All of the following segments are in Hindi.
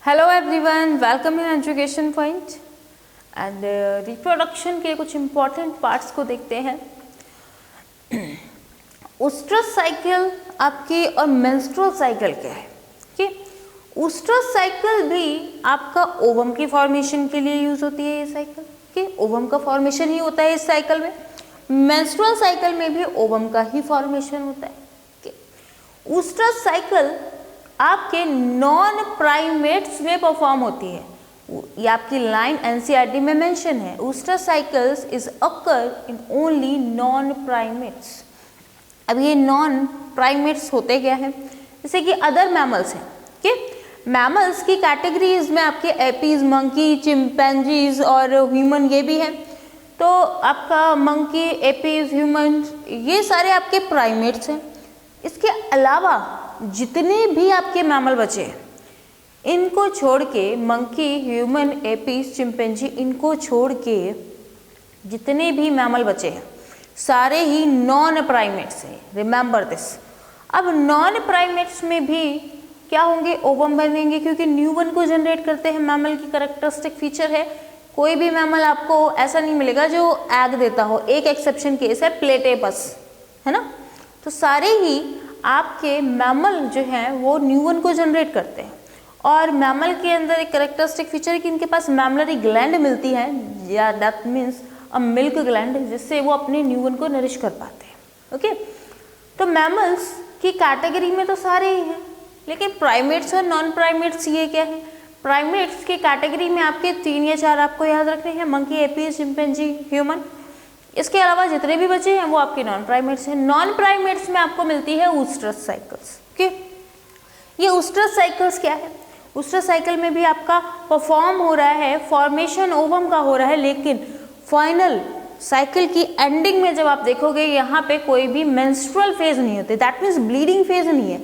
Hello everyone, welcome in education point and reproduction के कुछ इम्पॉर्टेंट पार्ट्स को देखते हैं। ऊस्ट्रस साइकिल आपकी और मेंस्ट्रुअल साइकिल क्या है कि ऊस्ट्रस साइकिल भी आपका ओवम की फॉर्मेशन के लिए यूज होती है। ये साइकिल कि ओवम का फॉर्मेशन ही होता है इस साइकिल में। मेंस्ट्रुअल साइकिल में भी ओवम का ही फॉर्मेशन होता है। ऊस्ट्रस साइकिल आपके नॉन प्राइमेट्स में परफॉर्म होती है। ये आपकी लाइन एनसीईआरटी में मेंशन है। Oestrus cycles is occur in only non primates. अब ये नॉन प्राइमेट्स होते क्या हैं? जैसे कि अदर मैमल्स हैं कि मैमल्स की कैटेगरीज में आपके एपीज, मंकी, चिंपैंजीज और ह्यूमन ये भी हैं। तो आपका मंकी, एपीज, ह्यूमन ये सारे आपके प्राइमेट्स हैं। इसके अलावा जितने भी आपके मैमल बचे हैं इनको छोड़ के, मंकी, ह्यूमन, एपीज, चिंपैंजी, इनको छोड़ के जितने भी मैमल बचे हैं सारे ही नॉन प्राइमेट्स हैं। Remember this. अब नॉन प्राइमेट्स में भी क्या होंगे? ओवम बनेंगे, क्योंकि न्यूबॉर्न को जनरेट करते हैं। मैमल की कैरेक्टरिस्टिक फीचर है। कोई भी मैमल आपको ऐसा नहीं मिलेगा जो एग देता हो। एक एक्सेप्शन केस है, प्लेटेपस, है ना। तो सारे ही आपके मैमल जो हैं वो न्यूबॉर्न को जनरेट करते हैं। और मैमल के अंदर एक कैरेक्टरिस्टिक फीचर है कि इनके पास मैमलरी ग्लैंड मिलती है, या that means a milk gland, जिससे वो अपने न्यूबॉर्न को नरिश कर पाते हैं। ओके, तो मैमल्स की कैटेगरी में तो सारे ही हैं, लेकिन प्राइमेट्स और नॉन प्राइमेट्स ये क्या है? प्राइमेट्स की कैटेगरी में आपके 3 या 4 आपको याद रखने हैं, मंकी, एपीज, चिंपैंजी, ह्यूमन। इसके अलावा जितने भी बचे हैं वो आपके नॉन प्राइमेट्स हैं। नॉन प्राइमेट्स में आपको मिलती है ऊस्ट्रस साइकिल्स। ओके, ये ऊस्ट्रस साइकिल्स क्या है? ऊस्ट्रस साइकिल में भी आपका परफॉर्म हो रहा है, फॉर्मेशन ओवम का हो रहा है, लेकिन फाइनल साइकिल की एंडिंग में जब आप देखोगे यहाँ पे कोई भी मेंस्ट्रुअल फेज नहीं होती। दैट मीन्स ब्लीडिंग फेज नहीं है।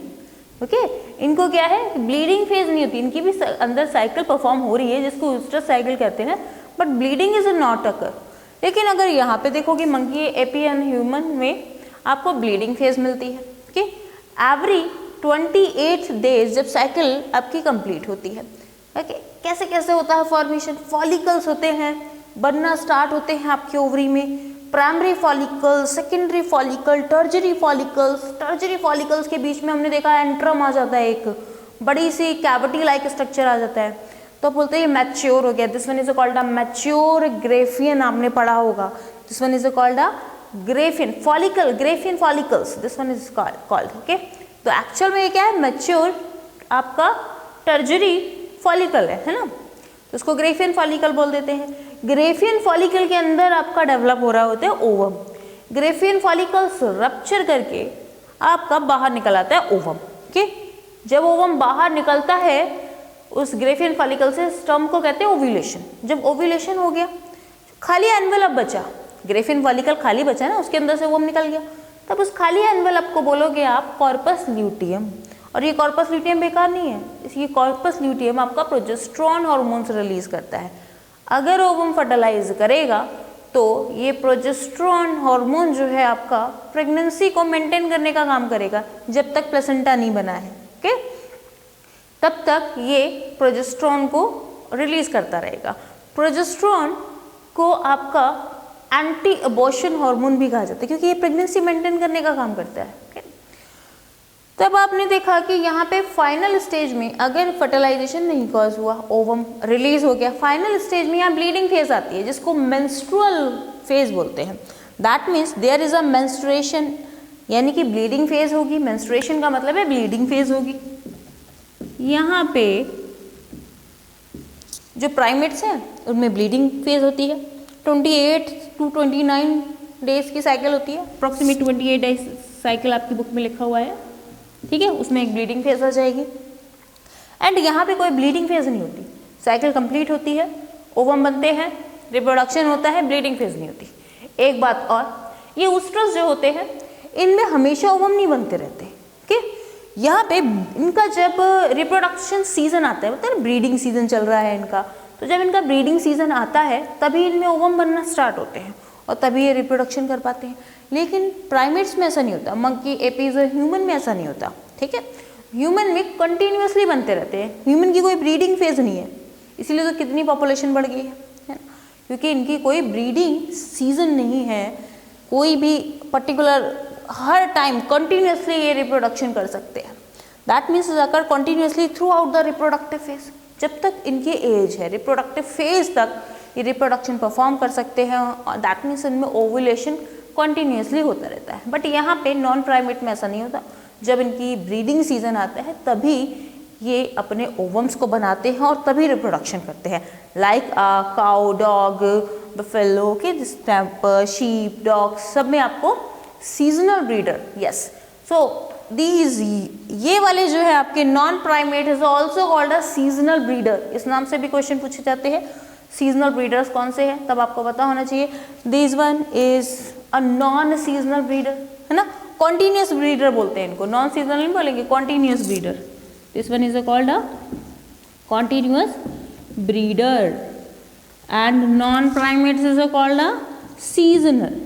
ओके, इनको क्या है? ब्लीडिंग फेज नहीं होती। इनकी भी अंदर साइकिल परफॉर्म हो रही है जिसको ऊस्ट्रस साइकिल कहते हैं, but bleeding is not occur. लेकिन अगर यहाँ पे देखोगे मंकी, एपी एंड ह्यूमन में आपको ब्लीडिंग फेज मिलती है कि एवरी 28 डेज जब साइकिल आपकी कंप्लीट होती है। ओके, कैसे कैसे होता है फॉर्मेशन? फॉलिकल्स होते हैं, बनना स्टार्ट होते हैं आपके ओवरी में। Primary follicle, secondary follicle, टर्जरी follicles. टर्जरी follicles के बीच में हमने देखा एंट्रम आ जाता है, एक बड़ी सी कैविटी लाइक स्ट्रक्चर आ जाता है। तो बोलते हैं मैच्योर हो गया। This one is called a mature Graafian, आपने पढ़ा होगा। This one is called a Graafian follicle, Graafian follicles, this one is called. Okay, तो एक्चुअल में ये क्या है? मैच्योर आपका टर्जरी फॉलिकल है ना, तो उसको ग्रेफियन फॉलिकल बोल देते हैं। ग्रेफियन फॉलिकल के अंदर आपका डेवलप हो रहा होता है ओवम। ग्रेफियन फॉलिकल्स रप्चर करके आपका बाहर निकल आता है ओवम। ओके, जब ओवम बाहर निकलता है उस ग्रेफियन फॉलिकल से, स्टर्म को कहते हैं ओव्यूलेशन। जब ओव्यूलेशन हो गया, खाली एनवेलप बचा, ग्रेफियन फॉलिकल खाली बचा ना, उसके अंदर से ओवम निकल गया, तब उस खाली एनवेलप को बोलोगे आप कॉर्पस ल्यूटियम। और ये कॉर्पस ल्यूटियम बेकार नहीं है, ये कॉर्पस ल्यूटियम आपका प्रोजेस्टेरोन हार्मोन्स रिलीज करता है। अगर ओवम फर्टिलाइज करेगा तो ये प्रोजेस्टेरोन हार्मोन जो है आपका प्रेगनेंसी को मेंटेन करने का काम करेगा जब तक प्लेसेंटा नहीं बना है। ओके, तब तक ये प्रोजेस्टेरोन को रिलीज करता रहेगा। प्रोजेस्टेरोन को आपका एंटी अबॉर्शन हार्मोन भी कहा जाता है, क्योंकि ये प्रेगनेंसी मेंटेन करने का काम करता है। तब आपने देखा कि यहाँ पे फाइनल स्टेज में अगर फर्टिलाइजेशन नहीं कॉज हुआ, ओवम रिलीज हो गया, फाइनल स्टेज में यहाँ ब्लीडिंग फेज आती है जिसको मेंस्ट्रुअल फेज बोलते हैं। That means there is a menstruation, यानी कि ब्लीडिंग फेज होगी। मेंस्ट्रुएशन का मतलब है ब्लीडिंग फेज होगी। यहाँ पे जो प्राइमेट्स हैं उनमें ब्लीडिंग फेज होती है। 28 to 29 डेज की साइकिल होती है, अप्रॉक्सीमेट 28 डेज साइकिल आपकी बुक में लिखा हुआ है। ठीक है, उसमें एक ब्लीडिंग फेज आ जाएगी। एंड यहाँ पे कोई ब्लीडिंग फेज नहीं होती, साइकिल कंप्लीट होती है, ओवम बनते हैं, रिप्रोडक्शन होता है, ब्लीडिंग फेज नहीं होती। एक बात और, ये ऊस्ट्रस जो होते हैं इनमें हमेशा ओवम नहीं बनते रहते। ओके, यहाँ पे इनका जब रिप्रोडक्शन सीजन आता है, मतलब ब्रीडिंग सीजन चल रहा है इनका, तो जब इनका ब्रीडिंग सीजन आता है तभी इनमें ओवम बनना स्टार्ट होते हैं और तभी ये रिप्रोडक्शन कर पाते हैं। लेकिन प्राइमेट्स में ऐसा नहीं होता, मंकी, एपीज और ह्यूमन में ऐसा नहीं होता। ठीक है, ह्यूमन में कंटिन्यूअसली बनते रहते हैं, ह्यूमन की कोई ब्रीडिंग फेज नहीं है, इसीलिए तो कितनी पॉपुलेशन बढ़ गई है ना, क्योंकि इनकी कोई ब्रीडिंग सीजन नहीं है, कोई भी पर्टिकुलर हर टाइम कंटिन्यूअसली ये रिप्रोडक्शन कर सकते हैं। That means occur continuously through out the reproductive phase, जब तक इनकी एज है रिप्रोडक्टिव फेज तक ये रिप्रोडक्शन परफॉर्म कर सकते हैं, और दैट मीन्स इनमें ओव्यूलेशन कंटिन्यूअसली होता रहता है। बट यहाँ पे नॉन प्राइमेट में ऐसा नहीं होता, जब इनकी ब्रीडिंग सीजन आता है तभी ये अपने ओवम्स को बनाते हैं और तभी रिप्रोडक्शन करते हैं। लाइक काउ, डॉग, बफेलो के शीप, डॉग सब में आपको seasonal breeder, yes. So these ये वाले जो है आपके non primate is also called a seasonal breeder, इस नाम से भी क्वेश्चन पूछे जाते हैं। सीजनल ब्रीडर्स कौन से हैं तब आपको पता होना चाहिए। This one is a non seasonal breeder, है ना, कॉन्टिन्यूस ब्रीडर बोलते हैं इनको, नॉन सीजनल नहीं बोलेंगे, continuous breeder. This one is called a continuous breeder and non primates is called a seasonal.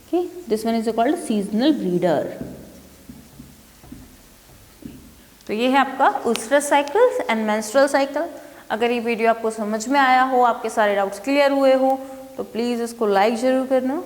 Okay, this one is called seasonal breeder. तो ये है आपका ऊस्ट्रस साइकिल्स एंड मेंस्ट्रुअल साइकिल। अगर ये वीडियो आपको समझ में आया हो, आपके सारे डाउट्स क्लियर हुए हो, तो प्लीज़ इसको लाइक ज़रूर करना।